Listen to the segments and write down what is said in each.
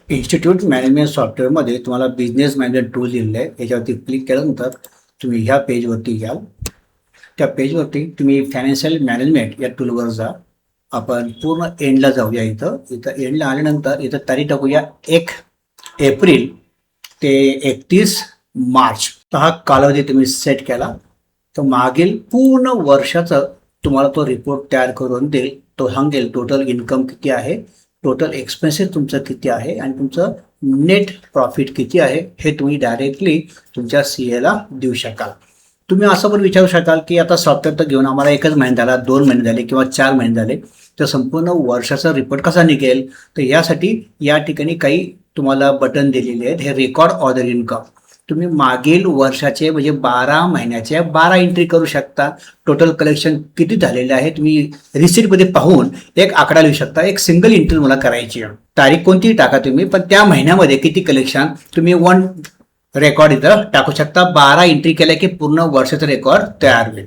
Institute management सॉफ्टवेअरमध्ये तुम्हाला business management tool दिलेलं आहे. याच्यावरती क्लिक केल्यानंतर तुम्ही ह्या पेजवरती घ्याल. त्या पेजवरती तुम्ही फायनान्शियल मॅनेजमेंट या टूलवर जा. आपण पूर्ण एंडला जाऊया. इथं इथं एंडला आल्यानंतर इथं तारीख टाकूया 1 एप्रिल ते 31 मार्च. तर हा कालावधी तुम्ही सेट केला तर मागील पूर्ण वर्षाचं तुम्हाला तो रिपोर्ट तयार करून देईल. तो सांगेल टोटल इन्कम किती आहे, टोटल एक्सपेन्सेस तुमचं किती आहे आणि तुमचं नेट प्रॉफिट किती आहे हे तुम्ही डायरेक्टली तुमच्या सीएला देऊ शकाल. तुम्ही असं पण विचारू शकाल की आता सॉफ्टवेअर तर घेऊन आम्हाला 1च महिना झाला, 2 महिने झाले किंवा 4 महिने झाले, तर संपूर्ण वर्षाचा रिपोर्ट कसा निघेल. तर यासाठी या ठिकाणी काही तुम्हाला बटन दिलेले आहेत. हे रेकॉर्ड ऑर्डर इन्कम तुम्ही मागील वर्षाचे म्हणजे 12 महिन्याचे 12 एंट्री करू शकता. टोटल कलेक्शन किती झालेले आहे तुम्ही रिसिप्टमध्ये पाहून एक आकडा लिहू शकता. एक सिंगल एंट्री मला करायची आहे, तारीख कोणतीही टाका तुम्ही, पण त्या महिन्यामध्ये किती कलेक्शन तुम्ही वन रेकॉर्ड इथं टाकू शकता. 12 एंट्री केल्या की पूर्ण वर्षाचा रेकॉर्ड तयार होईल.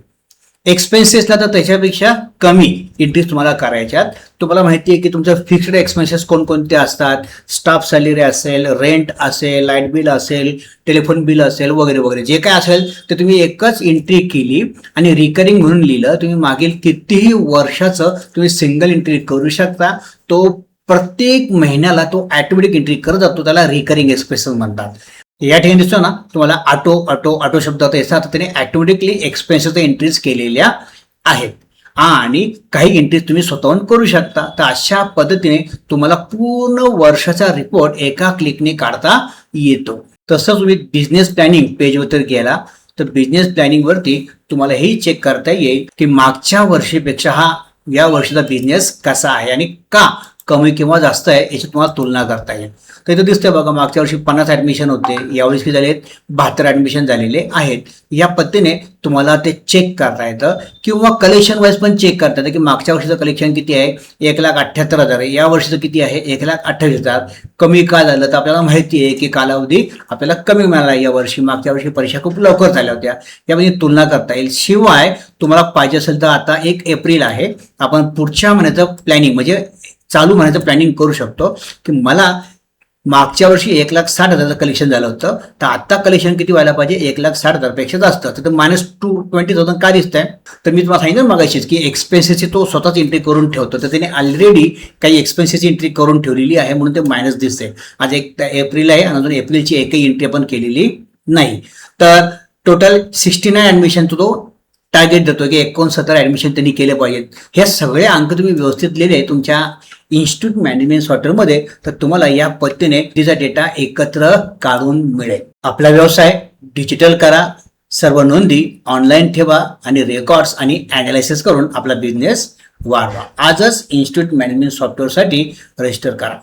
एक्सपेन्सेसला तर त्याच्यापेक्षा कमी एंट्रीज तुम्हाला करायच्यात. तुम्हाला माहिती आहे की तुमचं फिक्स्ड एक्सपेन्सेस कोणकोणते असतात. स्टाफ सॅलरी असेल, रेंट असेल, लाईट बिल असेल, टेलिफोन बिल असेल, वगैरे वगैरे जे काय असेल ते तुम्ही एकच एंट्री केली आणि रिकरिंग म्हणून लिहिलं. तुम्ही मागील कितीही वर्षाचं तुम्ही सिंगल एंट्री करू शकता. तो प्रत्येक महिन्याला तो ऑटोमॅटिक एंट्री करत जातो. त्याला रिकरिंग एक्सपेन्सेस म्हणतात. या ठिकाणी दिसतो ना तुम्हाला ऑटो ऑटो ऑटो शब्द येतात. त्याने ऑटोमॅटिकली एक्सपेन्सेस एंट्रीज केलेल्या आहेत आणि काही एंट्रीज तुम्ही स्वतःहून करू शकता. तर अशा पद्धतीने तुम्हाला पूर्ण वर्षाचा रिपोर्ट एका क्लिकने काढता येतो. तसं तुम्ही बिझनेस प्लॅनिंग पेजवर गेला तर बिझनेस प्लॅनिंग वरती तुम्हाला हे चेक करता येईल की मागच्या वर्षीपेक्षा या वर्षीचा बिझनेस कसा आहे आणि का कमी किंवा जास्त आहे याची तुम्हाला तुलना करता येईल. तर इथं दिसतंय बघा, मागच्या वर्षी 50 ॲडमिशन होते, यावेळी किती झाले 72 ॲडमिशन झालेले आहेत. या पद्धतीने तुम्हाला ते चेक करता येतं किंवा कलेक्शन वाईज पण चेक करता येतं की मागच्या वर्षीचं कलेक्शन किती आहे, 1,78,000 आहे, या वर्षीचं किती आहे 1,28,000. कमी का झालं तर आपल्याला माहिती आहे की कालावधी आपल्याला कमी मिळाला या वर्षी. मागच्या वर्षी परीक्षा खूप लवकर झाल्या होत्या. यामध्ये तुलना करता येईल. शिवाय तुम्हाला पाहिजे असेल तर आता 1 एप्रिल आहे, आपण पुढच्या महिन्याचं प्लॅनिंग म्हणजे चालू महिन्याचं प्लॅनिंग करू शकतो की मला मागच्या वर्षी 1,60,000 कलेक्शन झालं होतं, तर आता कलेक्शन किती व्हायला पाहिजे 1,60,000 पेक्षा जास्त. तर -20,000 का दिसत आहे. तर मी तुम्हाला सांगितलं मगाशीच की एक्सपेन्सेसची तो स्वतःच एंट्री करून ठेवतो. तर त्याने ऑलरेडी काही एक्सपेन्सेसची एंट्री करून ठेवलेली आहे म्हणून ते मायनस दिसते. आज 1 एप्रिल आहे आणि अजून एप्रिलची एकही एंट्री आपण केलेली नाही. तर टोटल 69 ॲडमिशनचं तो टार्गेट देतो की 69 ॲडमिशन त्यांनी केले पाहिजेत. हे सगळे अंक तुम्ही व्यवस्थित लिहिले तुमच्या इन्स्टिट्यूट मॅनेजमेंट सॉफ्टवेअरमध्ये, तर तुम्हाला या पद्धतीने तिचा डेटा एकत्र काढून मिळेल. आपला व्यवसाय डिजिटल करा, सर्व नोंदी ऑनलाईन ठेवा आणि रेकॉर्ड्स आणि ॲनालिसिस करून आपला बिझनेस वाढवा. आजच इन्स्टिट्यूट मॅनेजमेंट सॉफ्टवेअरसाठी रजिस्टर करा.